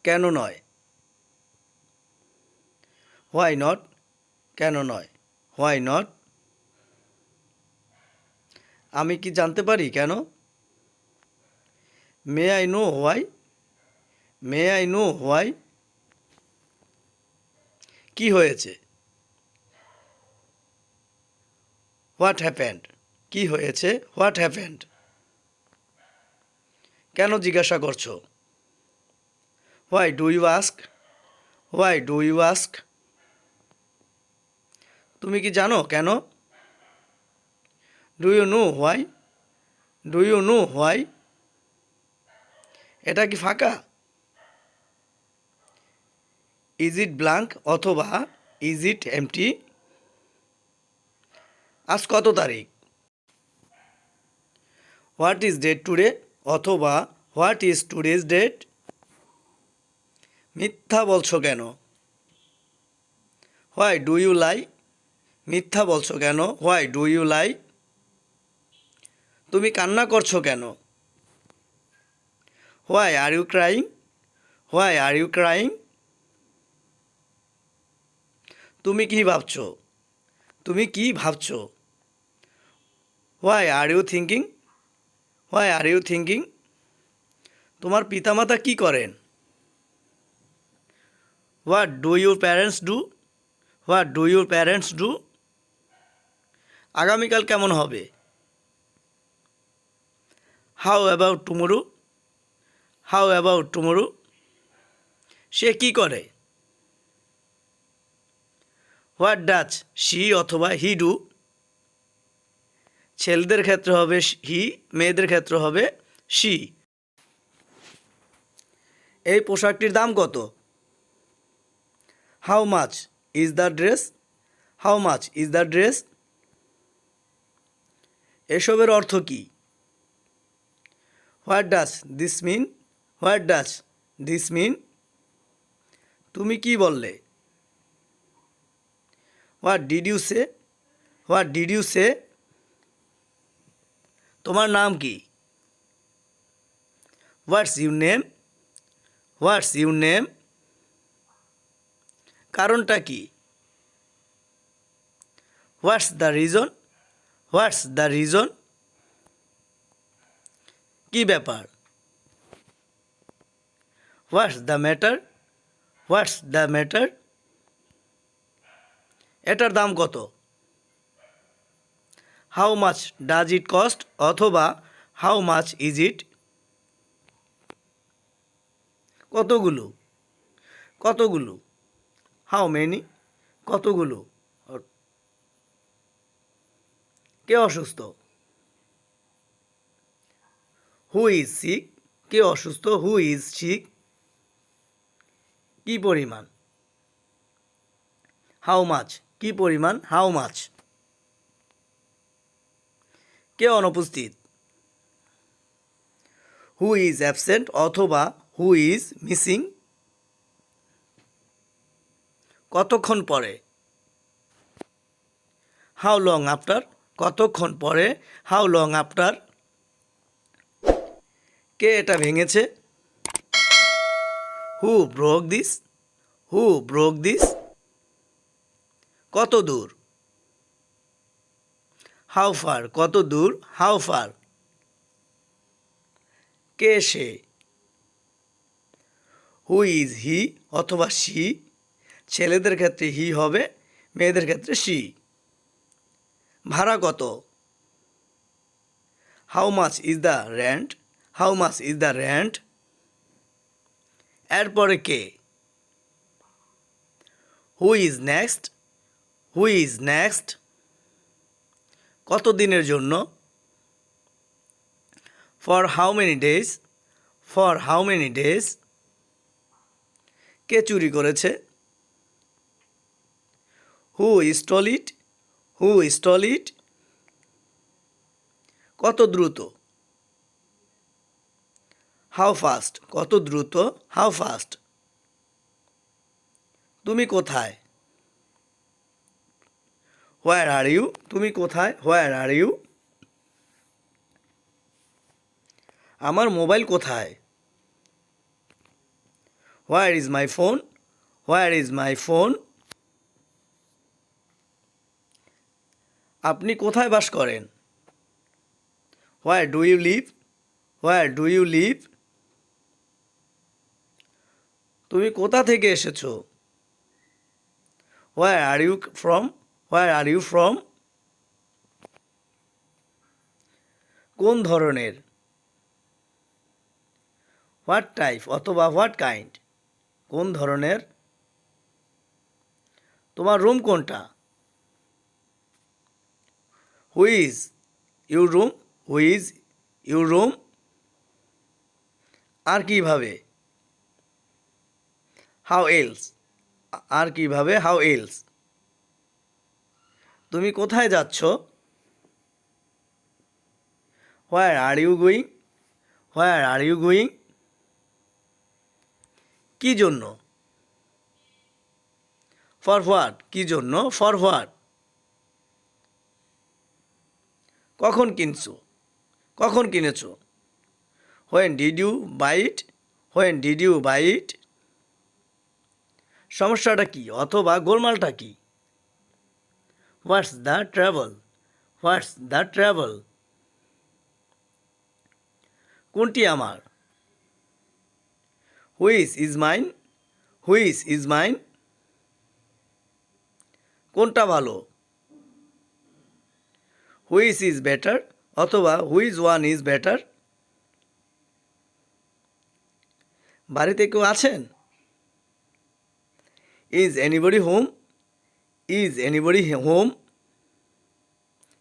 কেন নয়? Why not? কেন নয়? Why not? আমি কি জানতে পারি কেন? May I know why? May I know why? কি হয়েছে? What happened? কি হয়েছে? What happened? কেন জিজ্ঞাসা করছো? Why do you ask? Why do you ask? তুমি কি জানো কেন? Do you know why? Do you know why? এটা কি ফাঁকা? ইজ ইট ব্ল্যাঙ্ক অথবা ইজ ইট এমটি? আজ কত তারিখ? হোয়াট ইজ ডেট টুডে অথবা হোয়াট ইজ টুডেজ ডেট? মিথ্যা বলছো কেন? Why do you lie? মিথ্যা বলছো কেন? Why do you lie? তুমি কান্না করছো কেন? Why are you crying? Why are you crying? তুমি কি ভাবছো? তুমি কি ভাবছো? Why are you thinking? Why are you thinking? তোমার পিতামাতা কি করেন? What do your parents do? What do your parents do? আগামীকাল কেমন হবে? How about tomorrow? How about tomorrow? সে কি করে? হোয়াট ডাচ শি অথবা হি ডু? ছেলেদের ক্ষেত্রে হবে হি, মেয়েদের ক্ষেত্রে হবে শি। এই পোশাকটির দাম কত? How much is the dress? How much is the dress? এসবের অর্থ কী? What does this mean? What does this mean? তুমি কি বললে? What did you say? What did you say? তোমার নাম কি? What's your name? What's your name? কারণটা কি? What's the reason? What's the reason? কি ব্যাপার? What's the matter? What's the matter? এটার দাম কত? How much does it cost অথবা হাউ মাচ ইজ ইট? কতগুলো? কতগুলো? How many? কতগুলো? কে অসুস্থ? Who is sick? কে অসুস্থ? Who is sick? কি পরিমাণ? How much? কি পরিমাণ? How much? কে অনুপস্থিত? হু ইজ অ্যাবসেন্ট অথবা হু ইজ মিসিং? কতক্ষণ পরে? How long after? কতক্ষণ পরে? How long after? কে এটা ভেঙেছে? Who broke this? Who broke this? কত দূর? How far? কত দূর? How far? কে সে? হু ইজ হি অথবা শি? ছেলেদের ক্ষেত্রে হি হবে, মেয়েদের ক্ষেত্রে শি। ভাড়া কত? How much is the rent? How much is the rent? এরপরে কে? Who is next? Who is next? কত দিনের জন্য? For how many days? For how many days? কে চুরি করেছে? Who stole it? Who stole it? কত দ্রুত? How fast? কত দ্রুত? How fast? তুমি কোথায়? Where are you? তুমি কোথায়? Where are you? আমার মোবাইল কোথায়? Where is my phone, where is my phone. আপনি কোথায় বাস করেন? Where do you live, where do you leave. তুমি কোথা থেকে এসেছো? Where are you from, where are you from. কোন ধরনের? হোয়াট টাইপ অথবা হোয়াট কাইন্ড, কোন ধরনের? তোমার রুম কোনটা? Whose your room, whose your room. আর কিভাবে? হাউ এলস, আর কিভাবে? How else. তুমি কোথায় যাচ্ছ? Where are you going, where are you going. কি জন্য? ফর হোয়াট, কি জন্য? For what. কখন কিনছো, কখন কিনেছো? When did you buy it, when did you buy it. সমস্যাটা কি অথবা গোলমালটা কি? What's the trouble, what's the trouble. কোনটি আমার? Which is mine, which is mine. কোনটা ভালো? হুইচ ইজ বেটার অথবা হুইচ ওয়ান ইজ বেটার। বাড়িতে কেউ আছেন? Is anybody home, is anybody home.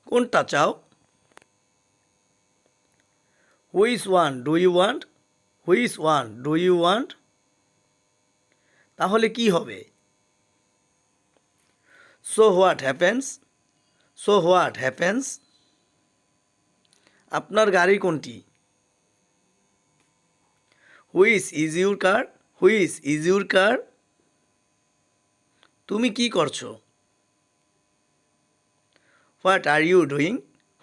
কোনটা চাও? Which one do you want, which one do you want. তাহলে কি হবে? So what happens, so what happens. আপনার গাড়ি কোনটি? Which is your car, which is your car. তুমি কি করছো? What are you doing,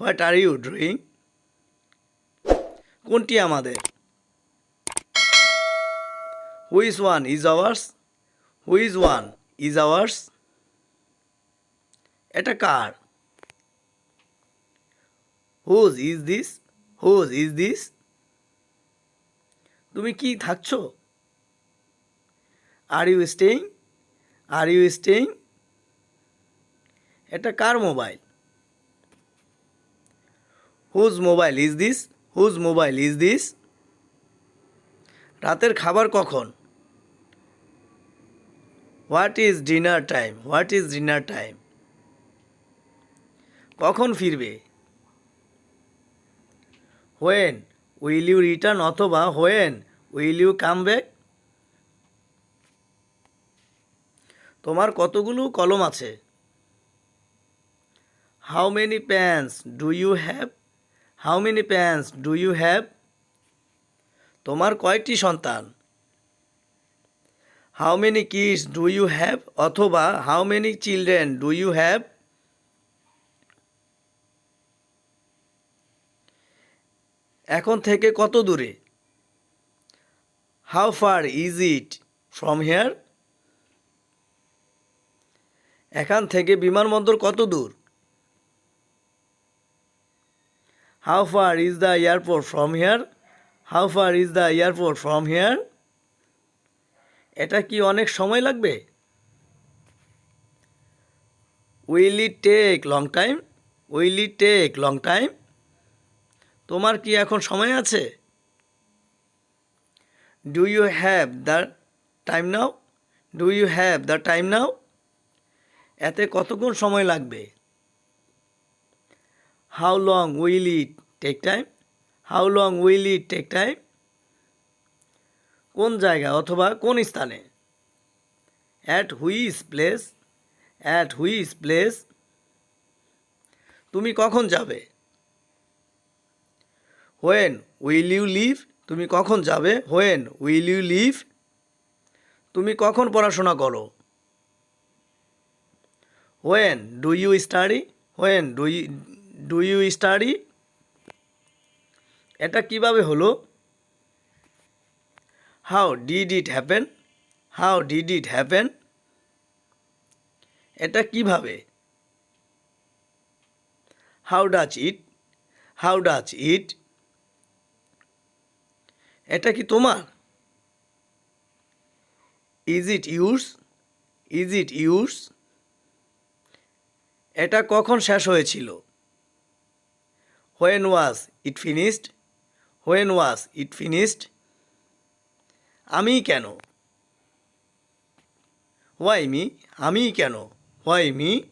what are you doing. কোনটি আমাদের? Which one is ours, which one is ours. এটা কার? Whose is this, whose is this. তুমি কি থাকছো? Are you staying, are you staying. এটা কার mobile? Whose mobile is this, whose mobile is this. রাতের খাবার কখন? What is dinner time, what is dinner time. কখন ফিরবে? হোয়েন উইল ইউ রিটার্ন অথবা when will you come back. তোমার কতগুলো কলম আছে? How many pens do you have, how many pens do you have. তোমার কয়টি সন্তান? How many kids do you have অথবা how many children do you have. এখন থেকে কত দূরে? How far is it from here. এখান থেকে বিমানবন্দর কত দূর? How far is the airport from hair, how far is the airport from here. এটা কি অনেক সময় লাগবে? Will it take long time, will it take long time. তোমার কি এখন সময় আছে? Do you have the time now, do you have the time now. এতে কতক্ষণ সময় লাগবে? How long will it take time, how long will it take time. কোন জায়গা অথবা কোন স্থানে? At which place, at which place. তুমি কখন যাবে? হোয়েন উইল ইউ লিভ, তুমি কখন যাবে? When will you leave. তুমি কখন পড়াশোনা করো? When do you study, when do you study. এটা কিভাবে হলো? How did it happen, how did it happen? এটা কিভাবে? How does it? How does it? এটা কি তোমার? Is it yours? Is it yours? এটা কখন শেষ হয়েছিল? When was it finished? When was it finished? আমি কেন? Why me? আমি কেন? Why me?